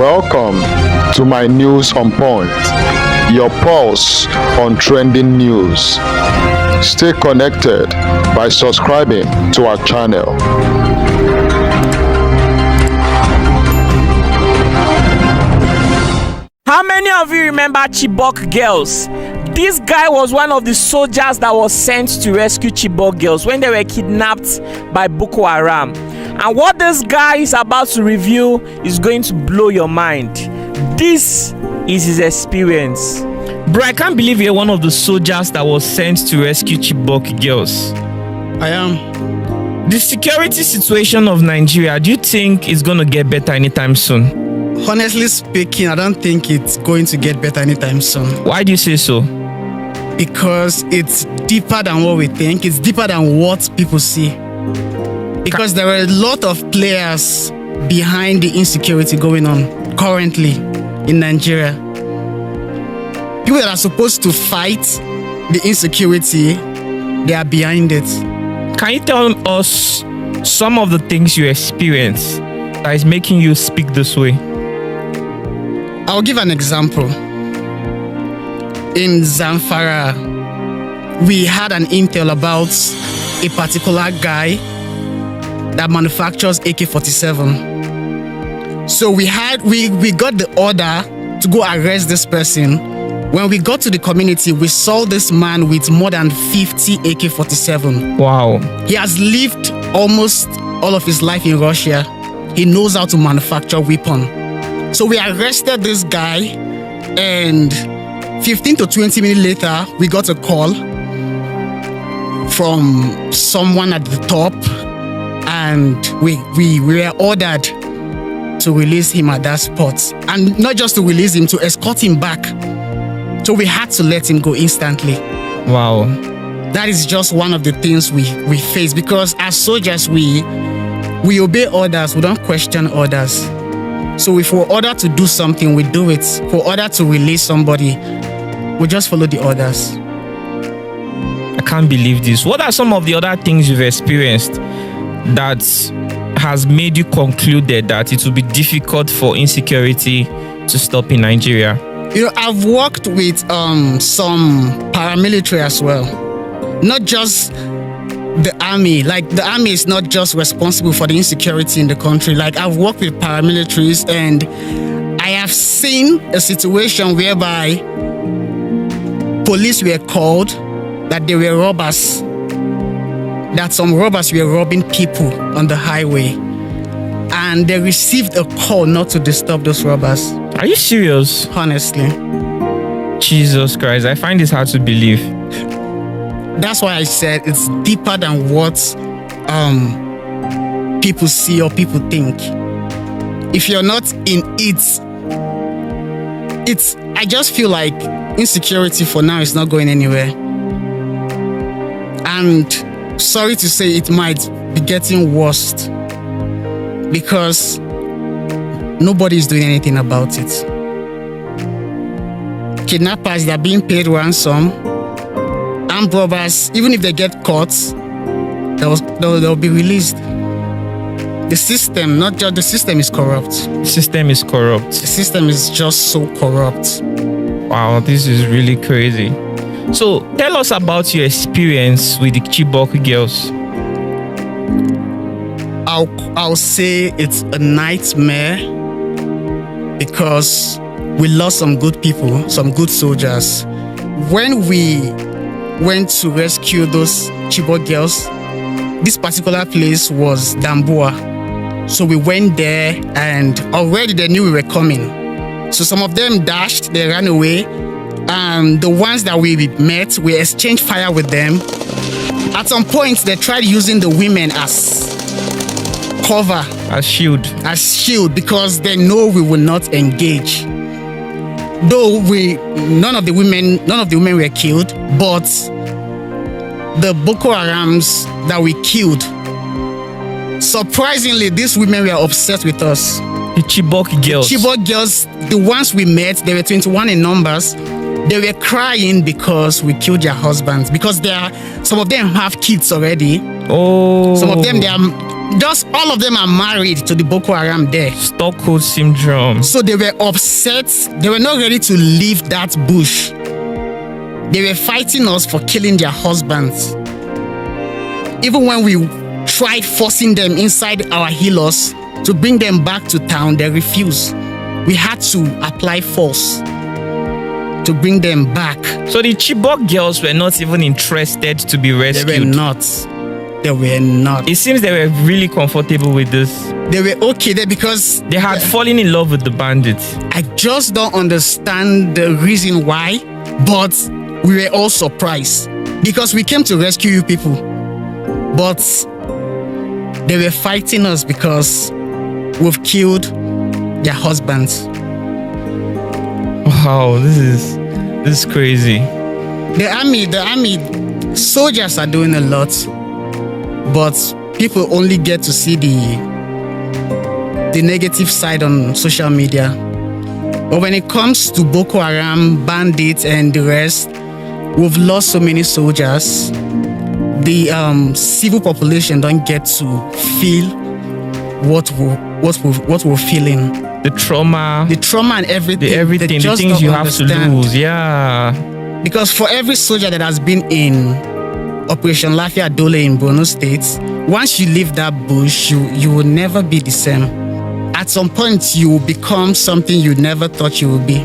Welcome to my News on Point, your pulse on trending news. Stay connected by subscribing to our channel. How many of you remember Chibok girls? This guy was one of the soldiers that was sent to rescue Chibok girls when they were kidnapped by Boko Haram. And what this guy is about to reveal is going to blow your mind. This is his experience. Bro, I can't believe you're one of the soldiers that was sent to rescue Chibok girls. I am. The security situation of Nigeria, do you think it's going to get better anytime soon? Honestly speaking, I don't think it's going to get better anytime soon. Why do you say so? Because it's deeper than what we think. It's deeper than what people see. Because there are a lot of players behind the insecurity going on currently in Nigeria. People that are supposed to fight the insecurity, they are behind it. Can you tell us some of the things you experience that is making you speak this way? I'll give an example. In Zamfara, we had an intel about a particular guy that manufactures AK-47. So we got the order to go arrest this person. When we got to the community, we saw this man with more than 50 AK-47. Wow. He has lived almost all of his life in Russia. He knows how to manufacture weapons. So we arrested this guy, and 15 to 20 minutes later, we got a call from someone at the top, and we were ordered to release him at that spot. And not just to release him, to escort him back. So we had to let him go instantly. Wow. That is just one of the things we face, because as soldiers, we obey orders, we don't question orders. So if we're ordered to do something, we do it. If we're ordered to release somebody, we just follow the orders. I can't believe this. What are some of the other things you've experienced that has made you concluded that it will be difficult for insecurity to stop in Nigeria? You know, I've worked with some paramilitary as well. Not just the army. Like, the army is not just responsible for the insecurity in the country. Like, I've worked with paramilitaries, and I have seen a situation whereby police were called that they were robbers, that some robbers were robbing people on the highway, and they received a call not to disturb those robbers. Are you serious? Honestly. Jesus Christ, I find this hard to believe. That's why I said it's deeper than what people see or people think. If you're not in it, I just feel like insecurity for now is not going anywhere. And sorry to say, it might be getting worse, because nobody is doing anything about it. Kidnappers, they're being paid ransom. Armed robbers, even if they get caught, they'll be released. The system, not just the system, is corrupt. The system is corrupt. The system is just so corrupt. Wow, this is really crazy. So tell us about your experience with the Chibok girls. I'll say it's a nightmare, because we lost some good people, some good soldiers. When we went to rescue those Chibok girls, this particular place was Damboa. So we went there, and already they knew we were coming. So some of them dashed, they ran away. The ones that we met, we exchanged fire with them. At some point, they tried using the women as cover. As shield. As shield, because they know we will not engage. Though none of the women were killed, but the Boko Harams that we killed, surprisingly, these women were upset with us. The Chibok girls. Chibok girls, the ones we met, they were 21 in numbers. They were crying because we killed their husbands, because some of them have kids already. Oh. Some of them, Just all of them are married to the Boko Haram there. Stockholm syndrome. So they were upset. They were not ready to leave that bush. They were fighting us for killing their husbands. Even when we tried forcing them inside our healers to bring them back to town, they refused. We had to apply force to bring them back. So the Chibok girls were not even interested to be rescued. They were not. They were not. It seems they were really comfortable with this. They were okay there because they had fallen in love with the bandits. I just don't understand the reason why, but we were all surprised because we came to rescue you people, but they were fighting us because we've killed their husbands. Wow, this is crazy. The army, soldiers are doing a lot, but people only get to see the negative side on social media. But when it comes to Boko Haram, bandits, and the rest, we've lost so many soldiers. The civil population don't get to feel what we're feeling. The trauma and everything. The things you have to lose. Yeah. Because for every soldier that has been in Operation Lafia Dole in Borno State, once you leave that bush, you will never be the same. At some point, you will become something you never thought you would be.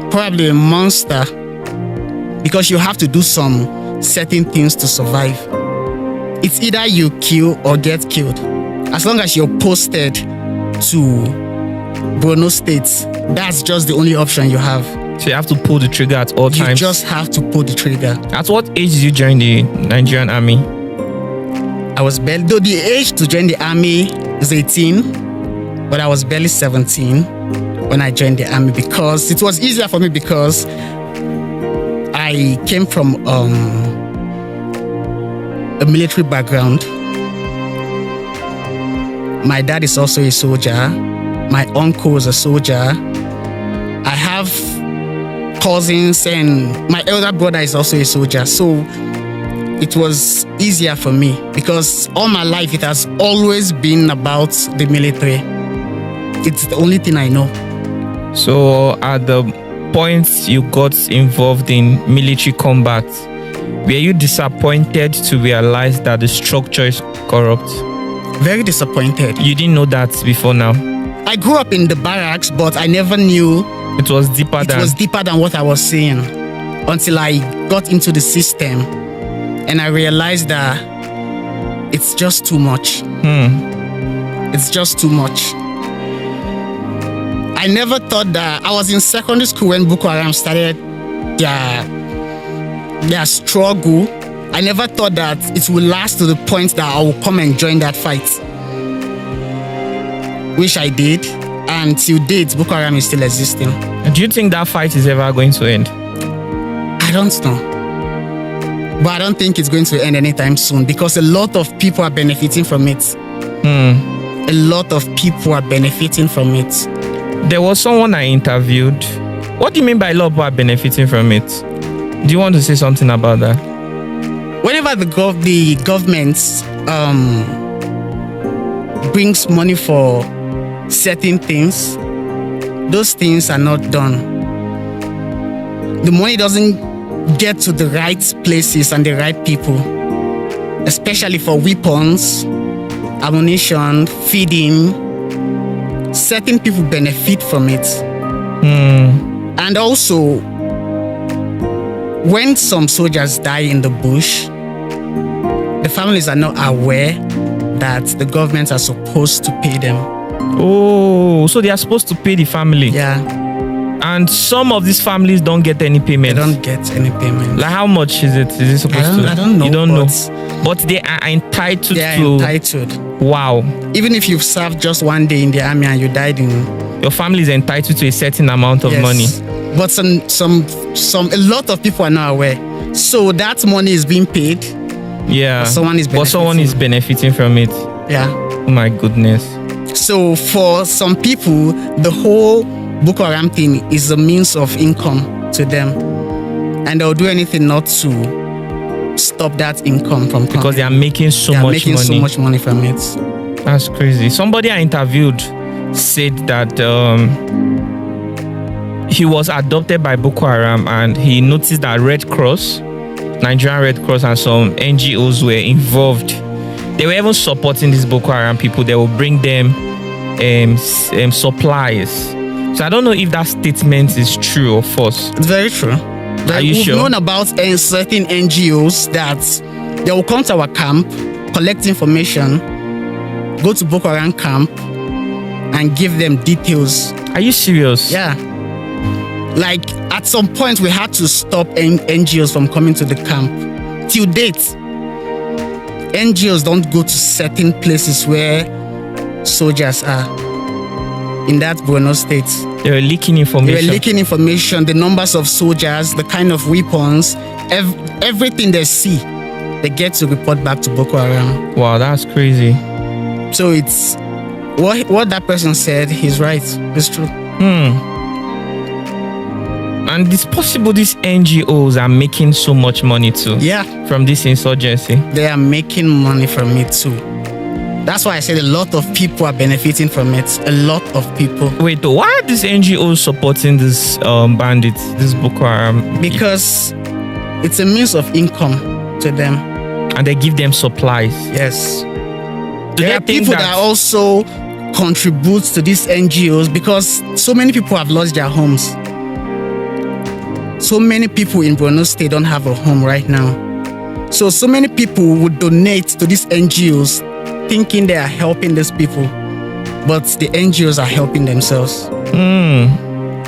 Probably a monster. Because you have to do some certain things to survive. It's either you kill or get killed. As long as you're posted to Borno State, that's just the only option you have. So you have to pull the trigger at all times? You just have to pull the trigger. At what age did you join the Nigerian army? Though the age to join the army is 18, but I was barely 17 when I joined the army because it was easier for me because I came from a military background. My dad is also a soldier. My uncle is a soldier. I have cousins and my elder brother is also a soldier. So it was easier for me because all my life it has always been about the military. It's the only thing I know. So at the point you got involved in military combat, were you disappointed to realize that the structure is corrupt? Very disappointed. You didn't know that before now? I grew up in the barracks, but I never knew it was deeper than what I was seeing until I got into the system and I realized that it's just too much. It's just too much. I never thought that I was in secondary school when Boko Haram started their struggle. I never thought that it would last to the point that I would come and join that fight. Which I did, and till date, Boko Haram is still existing. Do you think that fight is ever going to end? I don't know. But I don't think it's going to end anytime soon because a lot of people are benefiting from it. A lot of people are benefiting from it. There was someone I interviewed. What do you mean by a lot of people are benefiting from it? Do you want to say something about that? Whenever the government brings money for certain things, those things are not done. The money doesn't get to the right places and the right people, especially for weapons, ammunition, feeding. Certain people benefit from it. And also, when some soldiers die in the bush, the families are not aware that the governments are supposed to pay them. Oh, so they are supposed to pay the family? Yeah. And some of these families don't get any payment? They don't get any payment. Like how much is it? Is it supposed to? I don't know. You don't know? But they are entitled They are entitled. Wow. Even if you've served just one day in the army and you died in... Your family is entitled to a certain amount of money. But a lot of people are not aware. So that money is being paid. Yeah. But someone is benefiting from it. Yeah. Oh my goodness. So for some people, the whole Boko Haram thing is a means of income to them. And they'll do anything not to stop that income from coming. Because they are making so much money. so much money from it. That's crazy. Somebody I interviewed said that he was adopted by Boko Haram, and he noticed that Nigerian Red Cross and some NGOs were involved. They were even supporting these Boko Haram people. They will bring them supplies. So I don't know if that statement is true or false. It's very true. Are you sure? We've known about certain NGOs that they will come to our camp, collect information, go to Boko Haram camp, and give them details. Are you serious? Yeah. Like, at some point, we had to stop NGOs from coming to the camp. Till date, NGOs don't go to certain places where soldiers are in that Borno state. They were leaking information. The numbers of soldiers, the kind of weapons, everything they see, they get to report back to Boko Haram. Wow, that's crazy. So it's what that person said. He's right. It's true. And it's possible these NGOs are making so much money too. Yeah. From this insurgency. They are making money from it too. That's why I said a lot of people are benefiting from it. A lot of people. Wait, why are these NGOs supporting these bandits, this Boko Haram? Because it's a means of income to them. And they give them supplies. Yes. There are people that also contribute to these NGOs because so many people have lost their homes. So many people in Borno State don't have a home right now. So many people would donate to these NGOs thinking they are helping these people. But the NGOs are helping themselves.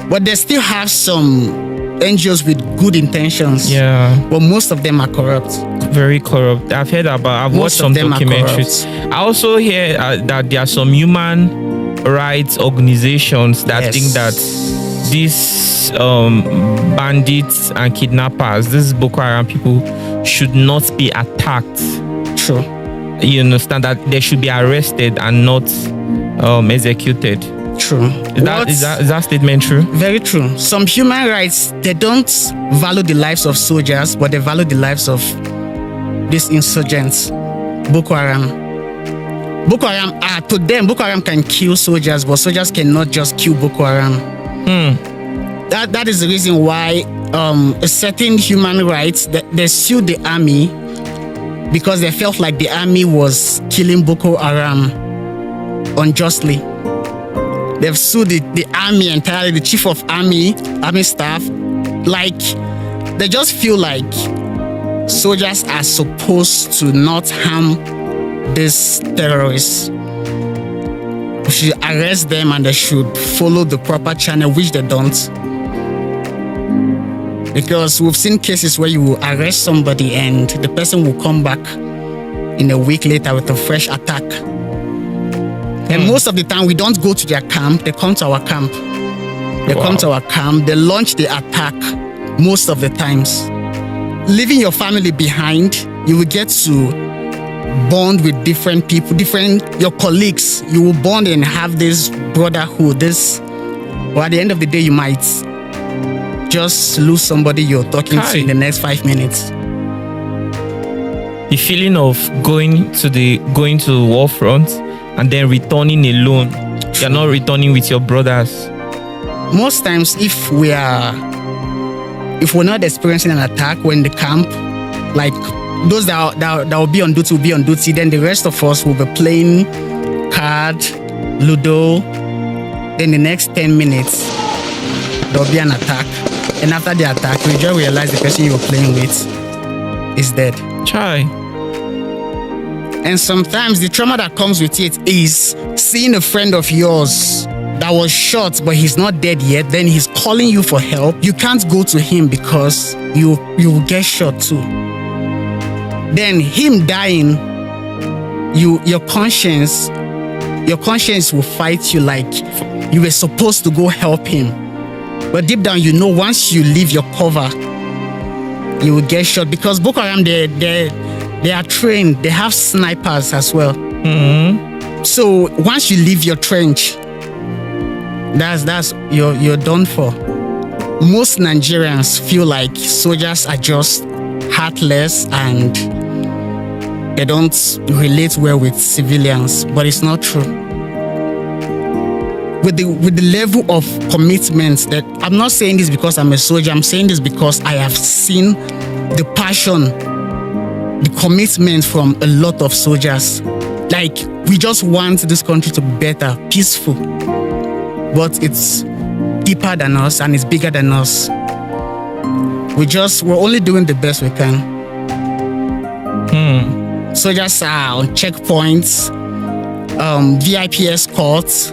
But they still have some NGOs with good intentions. Yeah. But most of them are corrupt. Very corrupt. I've watched some documentaries. I also hear that there are some human rights organizations that think that these bandits and kidnappers, these Boko Haram people, should not be attacked. True. You understand that they should be arrested and not executed. True. Is that statement true? Very true. Some human rights, they don't value the lives of soldiers, but they value the lives of these insurgents, Boko Haram. Boko Haram, to them, Boko Haram can kill soldiers, but soldiers cannot just kill Boko Haram. That is the reason why a certain human rights, they sued the army because they felt like the army was killing Boko Haram unjustly. They've sued the army entirely, the chief of army staff. Like, they just feel like soldiers are supposed to not harm these terrorists. We should arrest them and they should follow the proper channel, which they don't. Because we've seen cases where you will arrest somebody and the person will come back in a week later with a fresh attack. And most of the time, we don't go to their camp. They come to our camp. They launch the attack most of the times. Leaving your family behind, you will get to bond with different people, your colleagues. You will bond and have this brotherhood. But at the end of the day, you might just lose somebody you're talking to in the next 5 minutes. The feeling of going to the war front and then returning alone. You're not returning with your brothers. Most times, if we're not experiencing an attack when the camp, like those that will be on duty will be on duty, then the rest of us will be playing card, Ludo. Then the next 10 minutes, there will be an attack. And after the attack, we just realize the person you were playing with is dead. Chai. And sometimes the trauma that comes with it is seeing a friend of yours that was shot, but he's not dead yet. Then he's calling you for help. You can't go to him because you will get shot too. Then him dying, your conscience will fight you like you were supposed to go help him. But deep down, you know, once you leave your cover, you will get shot because Boko Haram, they are trained. They have snipers as well. So once you leave your trench, you're done for. Most Nigerians feel like soldiers are just heartless and they don't relate well with civilians, but it's not true. With the level of commitment that I'm not saying this because I'm a soldier, I'm saying this because I have seen the passion, the commitment from a lot of soldiers. Like, we just want this country to be better, peaceful, but it's deeper than us and it's bigger than us. We're only doing the best we can. Soldiers are on checkpoints, VIP escorts,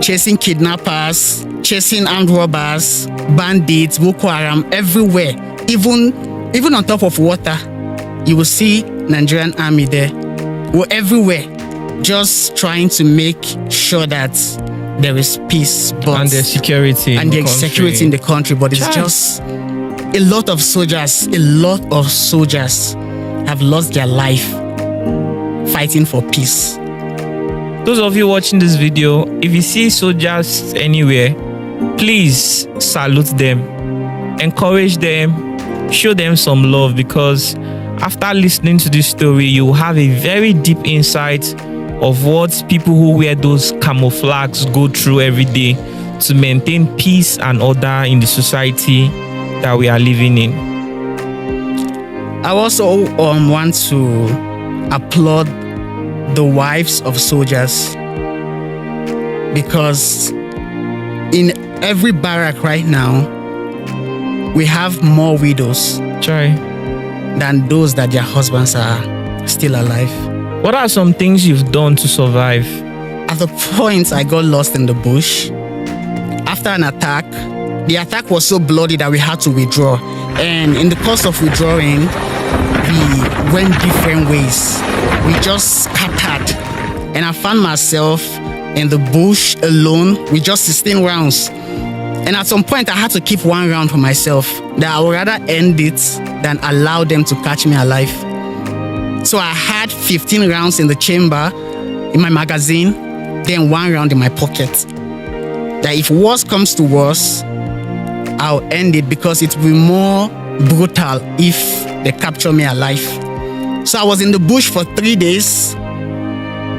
chasing kidnappers, chasing armed robbers, bandits, Boko Haram, everywhere. Even on top of water, you will see Nigerian army there. We're everywhere, just trying to make sure that there is peace, and there's security in the country. But it's just a lot of soldiers have lost their life fighting for peace. Those of you watching this video, if you see soldiers anywhere, please salute them, encourage them, show them some love, because after listening to this story, you will have a very deep insight of what people who wear those camouflages go through every day to maintain peace and order in the society that we are living in. I also want to applaud the wives of soldiers, because in every barrack right now, we have more widows than those that their husbands are still alive. What are some things you've done to survive? At the point I got lost in the bush, after an attack, the attack was so bloody that we had to withdraw. And in the course of withdrawing, we went different ways. We just scattered. And I found myself in the bush alone with just 16 rounds. And at some point, I had to keep one round for myself, that I would rather end it than allow them to catch me alive. So I had 15 rounds in the chamber, in my magazine, then one round in my pocket. That if worse comes to worse, I'll end it, because it will be more brutal if they capture me alive. So I was in the bush for 3 days,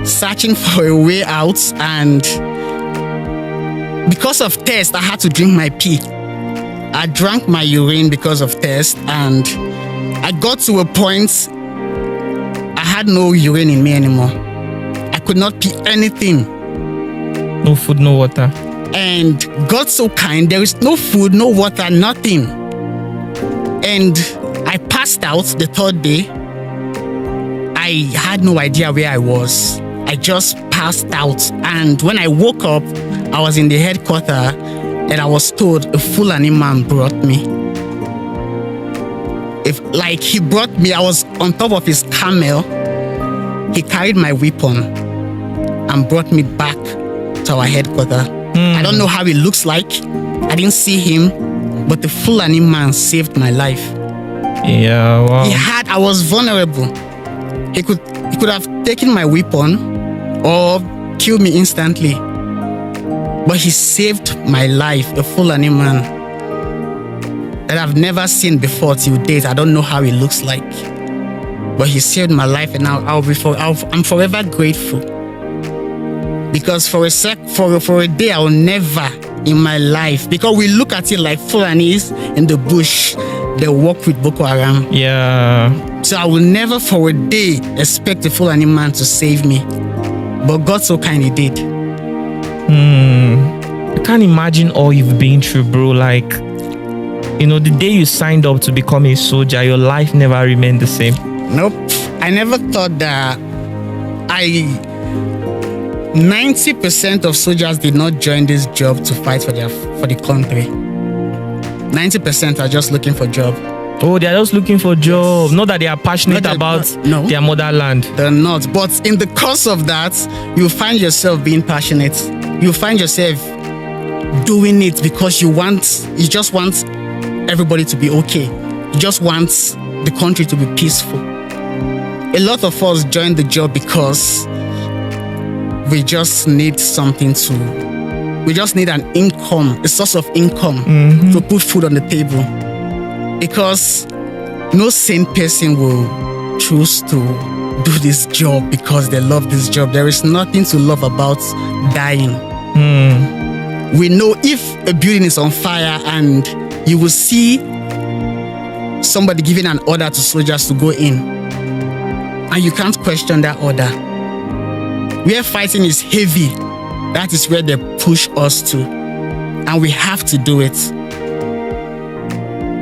searching for a way out, and because of thirst, I had to drink my pee. I drank my urine because of thirst, and I got to a point I had no urine in me anymore. I could not pee anything. No food, no water. And God so kind, there is no food, no water, nothing. And I passed out the third day. I had no idea where I was. I just passed out. And when I woke up, I was in the headquarters, and I was told a Fulani man brought me. He brought me, I was on top of his camel. He carried my weapon and brought me back to our headquarters. I don't know how he looks like. I didn't see him, but the Fulani man saved my life. Yeah, wow. I was vulnerable. He could have taken my weapon or killed me instantly. But he saved my life, a Fulani man that I've never seen before till date. I don't know how he looks like. But he saved my life, and I'm forever grateful. Because for a day, I will never in my life, because we look at it like Fulanis in the bush, they work with Boko Haram. Yeah. So I will never for a day expect a Fulani man to save me. But God so kindly did. I can't imagine all you've been through, bro. Like, the day you signed up to become a soldier, your life never remained the same. Nope. I never thought that 90% of soldiers did not join this job to fight for the country. 90% are just looking for job. Oh, they're just looking for job. Not that they are passionate about their motherland. They're not. But in the course of that, you find yourself being passionate. You find yourself doing it because you just want everybody to be okay. You just want the country to be peaceful. A lot of us join the job because we just need we just need an income, a source of income to put food on the table. Because no sane person will choose to do this job because they love this job. There is nothing to love about dying. We know if a building is on fire and you will see somebody giving an order to soldiers to go in, and you can't question that order. Where fighting is heavy, that is where they push us to, and we have to do it.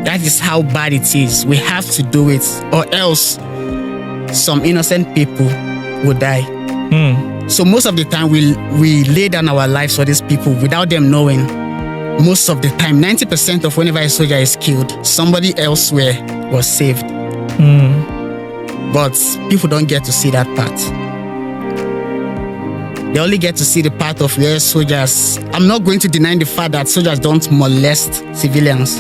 That is how bad it is. We have to do it, or else some innocent people will die. So most of the time we lay down our lives for these people without them knowing. Most of the time, 90% of whenever a soldier is killed, somebody elsewhere was saved. But people don't get to see that part. They only get to see the part of where soldiers... I'm not going to deny the fact that soldiers don't molest civilians.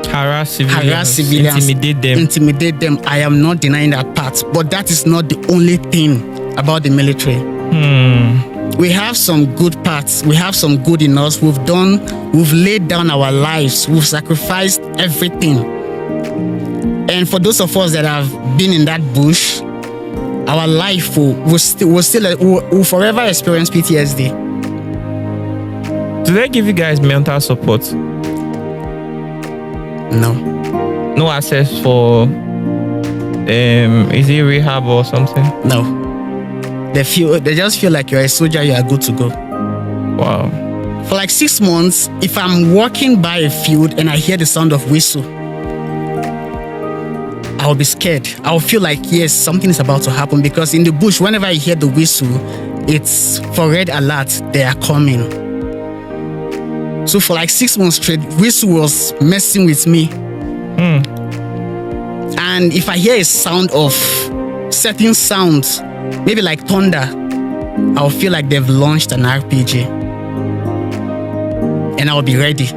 Harass civilians, intimidate them. I am not denying that part, but that is not the only thing about the military. We have some good parts. We have some good in us. We've laid down our lives. We've sacrificed everything. And for those of us that have been in that bush, our life will forever experience PTSD. Do they give you guys mental support? No. No access for is it rehab or something? No. They just feel like you're a soldier, you are good to go. Wow. For like 6 months, if I'm walking by a field and I hear the sound of whistle, I'll be scared. I'll feel like, yes, something is about to happen, because in the bush, whenever I hear the whistle, it's for red alert, they are coming. So for like 6 months straight, whistle was messing with me. And if I hear a sound of certain sounds, maybe like thunder, I'll feel like they've launched an RPG. And I'll be ready,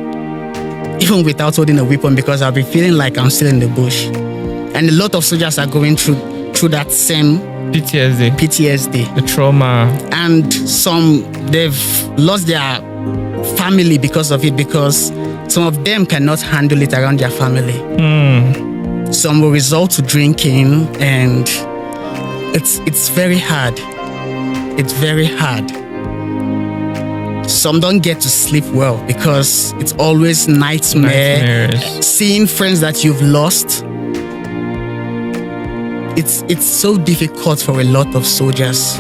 even without holding a weapon, because I'll be feeling like I'm still in the bush. And a lot of soldiers are going through that same PTSD. The trauma. And some, they've lost their family because of it, because some of them cannot handle it around their family. Some will resort to drinking, and it's very hard. It's very hard. Some don't get to sleep well because it's always nightmares. Seeing friends that you've lost. It's so difficult for a lot of soldiers.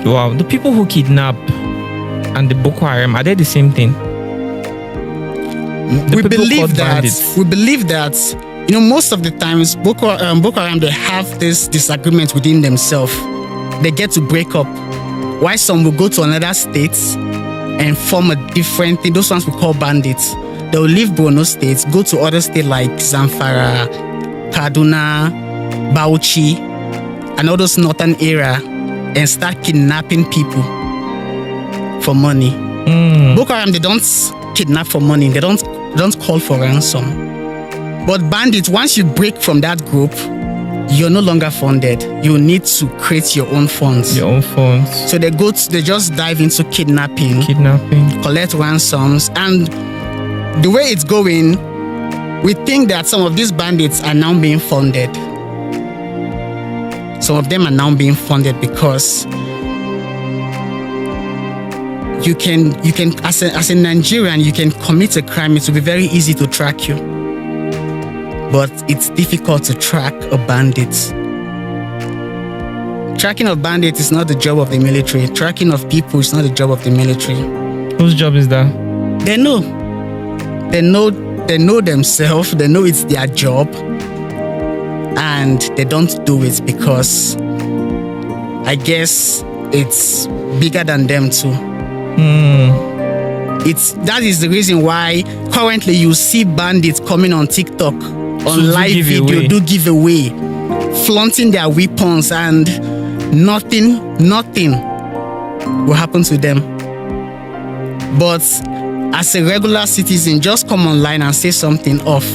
Wow. The people who kidnap and the Boko Haram, are they the same thing? We believe that, most of the times Boko Haram, they have this disagreement within themselves. They get to break up. Why some will go to another state and form a different thing. Those ones we call bandits. They will leave Borno State, go to other states like Zamfara, Kaduna, Bauchi, and all those northern area, and start kidnapping people for money. Boko Haram, they don't kidnap for money. They don't call for ransom. But bandits, once you break from that group, you're no longer funded. You need to create your own funds. So they just dive into kidnapping, collect ransoms, and the way it's going, we think that some of these bandits are now being funded. Some of them are now being funded because you can as a Nigerian, you can commit a crime. It will be very easy to track you. But it's difficult to track a bandit. Tracking of bandits is not the job of the military. Tracking of people is not the job of the military. Whose job is that? They know. They know themselves. They know it's their job. And they don't do it because I guess it's bigger than them too. That is the reason why currently you see bandits coming on TikTok, on live video, do giveaway, flaunting their weapons, and nothing will happen to them. But as a regular citizen, just come online and say something off,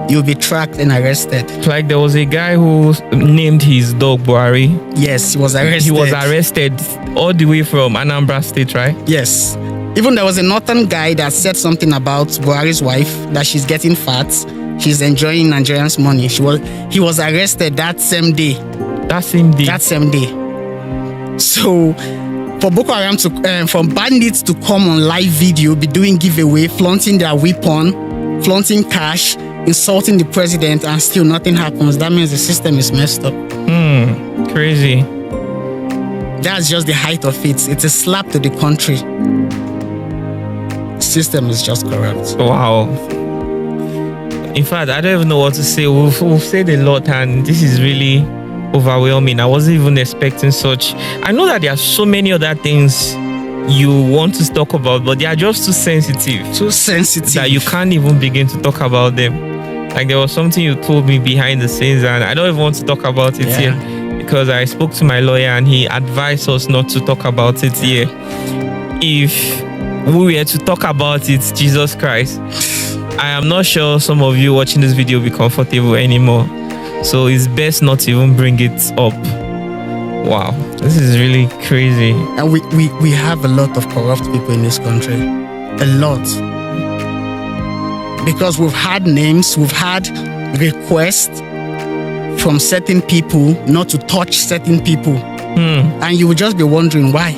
you'll be tracked and arrested. Like there was a guy who named his dog Buhari. Yes, he was arrested. He was arrested all the way from Anambra State, right? Yes. Even there was a northern guy that said something about Buhari's wife, that she's getting fat, She's enjoying Nigerians' money. He was arrested that same day. That same day. That same day. So for Boko Haram for bandits to come on live video, be doing giveaway, flaunting their weapon, flaunting cash, insulting the president, and still nothing happens, that means the system is messed up. Crazy. That's just the height of it. It's a slap to the country. The system is just corrupt. Wow. In fact, I don't even know what to say. We've said a lot, and this is really overwhelming. I wasn't even expecting such. I know that there are so many other things you want to talk about, but they are just too sensitive. Too sensitive. That you can't even begin to talk about them. Like, there was something you told me behind the scenes, and I don't even want to talk about it here, because I spoke to my lawyer and he advised us not to talk about it here. If we were to talk about it, Jesus Christ, I am not sure some of you watching this video will be comfortable anymore. So it's best not to even bring it up. Wow, this is really crazy. And we have a lot of corrupt people in this country. A lot. Because we've had names, we've had requests from certain people not to touch certain people. And you will just be wondering why.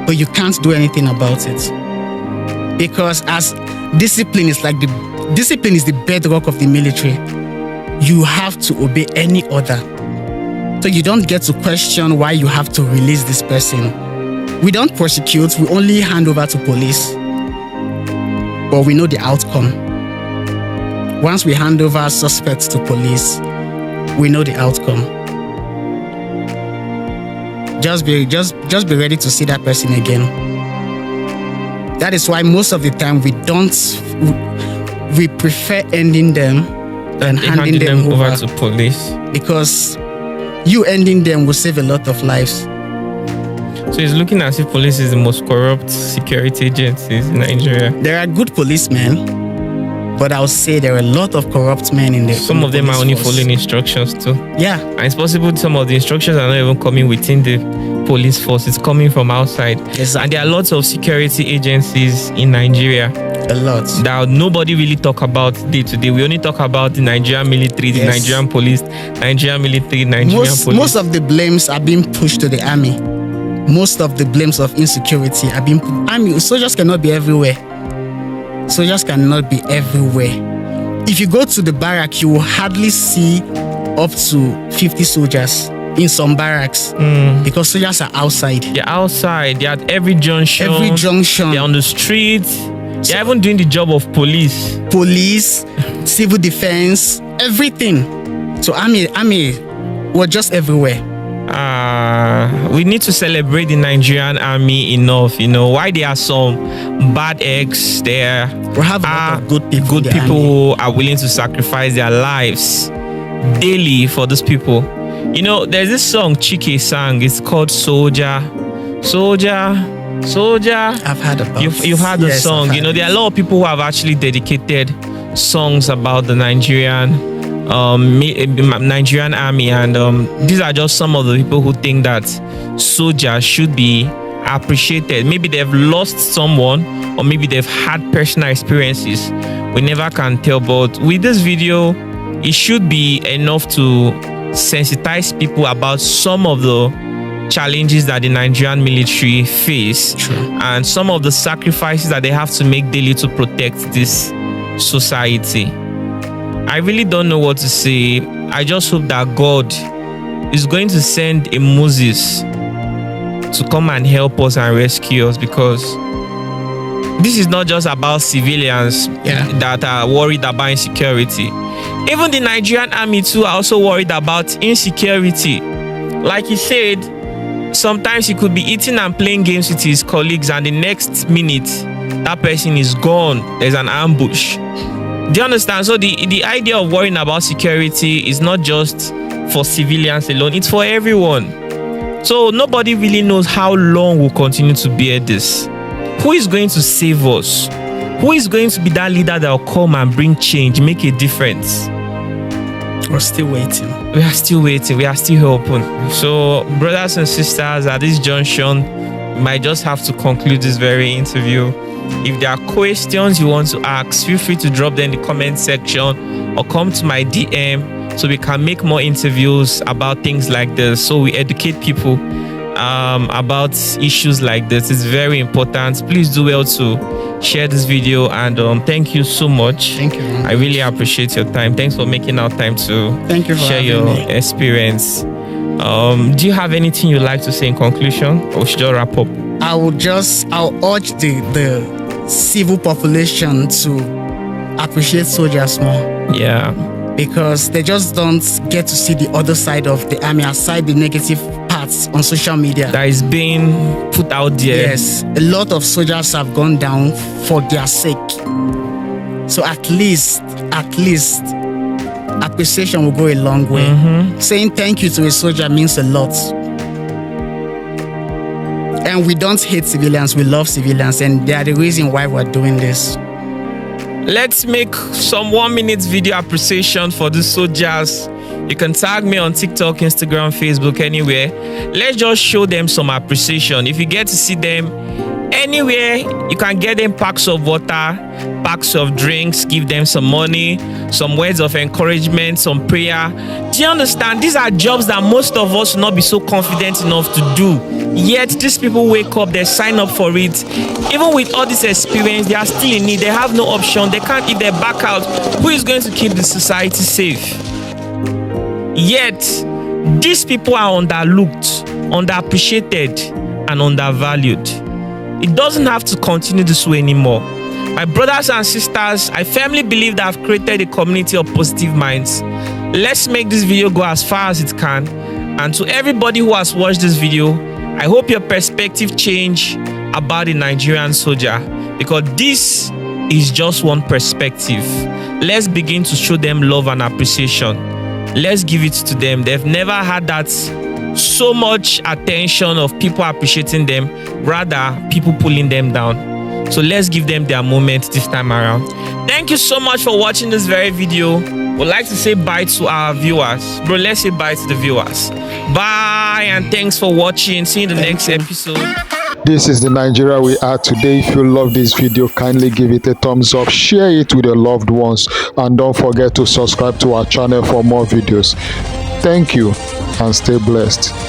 But you can't do anything about it. Because as discipline is the bedrock of the military. You have to obey any order. So you don't get to question why you have to release this person. We don't prosecute, we only hand over to police. But we know the outcome. Once we hand over suspects to police, we know the outcome. Just be ready to see that person again. That is why most of the time we prefer ending them than handing them over to police. Because you ending them will save a lot of lives. So it's looking as if police is the most corrupt security agencies in Nigeria. There are good policemen, but I would say there are a lot of corrupt men in there. Some of them are only following instructions too. Yeah. And it's possible some of the instructions are not even coming within the police force. It's coming from outside. Exactly. And there are lots of security agencies in Nigeria. A lot. That nobody really talk about day to day. We only talk about the Nigerian military, the Nigerian police, Nigerian military, police. Most of the blames are being pushed to the army. Most of the blames of insecurity are being soldiers cannot be everywhere. Soldiers cannot be everywhere. If you go to the barrack, you will hardly see up to 50 soldiers in some barracks because soldiers are outside. They're outside. They're at every junction. They're on the street. They're even doing the job of police. Police, civil defense, everything. So army were just everywhere. We need to celebrate the Nigerian army enough. You know why there are some bad eggs there. We have a lot of good people. Good people who are willing to sacrifice their lives daily for these people. You know, there's this song Chike sang. It's called Soldier. I've heard about it. You've heard the song. You know, there are a lot of people who have actually dedicated songs about the Nigerian army, and these are just some of the people who think that soldiers should be appreciated. Maybe they've lost someone, or maybe they've had personal experiences. We never can tell, but with this video, it should be enough to sensitize people about some of the challenges that the Nigerian military face. True. And some of the sacrifices that they have to make daily to protect this society. I really don't know what to say. I just hope that God is going to send a Moses to come and help us and rescue us, because this is not just about civilians that are worried about insecurity. Even the Nigerian army too are also worried about insecurity. Like he said, sometimes he could be eating and playing games with his colleagues, and the next minute that person is gone. There's an ambush. Do you understand? So the idea of worrying about security is not just for civilians alone, it's for everyone. So nobody really knows how long we'll continue to bear this. Who is going to save us? Who is going to be that leader that will come and bring change, make a difference? We're still waiting. We are still waiting. We are still hoping. So, brothers and sisters, at this junction, we might just have to conclude this very interview. If there are questions you want to ask, feel free to drop them in the comment section or come to my DM so we can make more interviews about things like this, so we educate people about issues like this. It's very important. Please do well to share this video, and thank you so much. Thank you. I really appreciate your time. Thanks for making out time to Thank you for share having your me. experience. Do you have anything you'd like to say in conclusion, or should I wrap up? I'll urge the civil population to appreciate soldiers more, Yeah. because they just don't get to see the other side of the army, aside the negative parts on social media. That is being put out there. Yes, a lot of soldiers have gone down for their sake. So at least, appreciation will go a long way. Saying thank you to a soldier means a lot. And we don't hate civilians, we love civilians, and they are the reason why we're doing this. Let's make some 1 minute video appreciation for the soldiers. You can tag me on TikTok, Instagram, Facebook, anywhere. Let's just show them some appreciation. If you get to see them anywhere, you can get them packs of water, packs of drinks, give them some money, some words of encouragement, some prayer. Do you understand? These are jobs that most of us will not be so confident enough to do. Yet these people wake up, they sign up for it. Even with all this experience, they are still in need. They have no option. They can't, if they back out, who is going to keep the society safe? Yet these people are underlooked, underappreciated, and undervalued. It doesn't have to continue this way anymore. My brothers and sisters, I firmly believe that I've created a community of positive minds. Let's make this video go as far as it can. And to everybody who has watched this video, I hope your perspective change about the Nigerian soldier, because this is just one perspective. Let's begin to show them love and appreciation. Let's give it to them. They've never had that so much attention of people appreciating them, rather people pulling them down. So let's give them their moment this time around. Thank you so much for watching this very video. We'd like to say bye to our viewers. Bro, let's say bye to the viewers. Bye, and thanks for watching. See you in the next episode. This is the Nigeria we are today. If you love this video, kindly give it a thumbs up, share it with your loved ones, and don't forget to subscribe to our channel for more videos. Thank you and stay blessed.